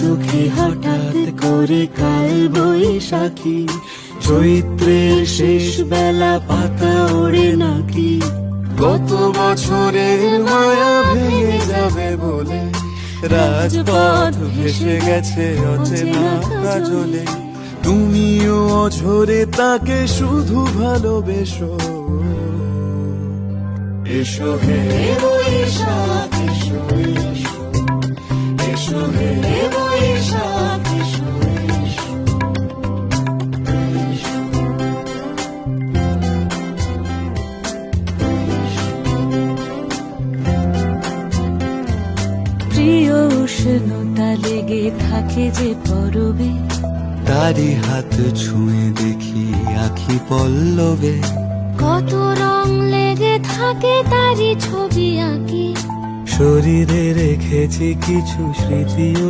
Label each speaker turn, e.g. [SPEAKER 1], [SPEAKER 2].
[SPEAKER 1] চোখে হঠাৎ করে কাল বৈশাখী, চৈত্রের শেষ বেলা পাতা ওড়ে নাকি।
[SPEAKER 2] গত বছরের মায়া ভেঙে যাবে বলে রাজপথ ভেসে গেছে অচেনা কাজলে। তুমিও অঝরে তাকে শুধু ভালোবেসো। এসো হে বৈশাখ এসো, এসো এসো হে বৈশাখ এসো, এসো, এসো।
[SPEAKER 1] প্রিয় উষ্ণতা লেগে থাকে যে পরবে,
[SPEAKER 2] তারি হাত ছুঁয়ে দেখি আখি পল্লবে।
[SPEAKER 1] কত রং লেগে থাকে তারি ছবি আঁকি।
[SPEAKER 2] শরীরে রেখেছি কিছু স্মৃতি ও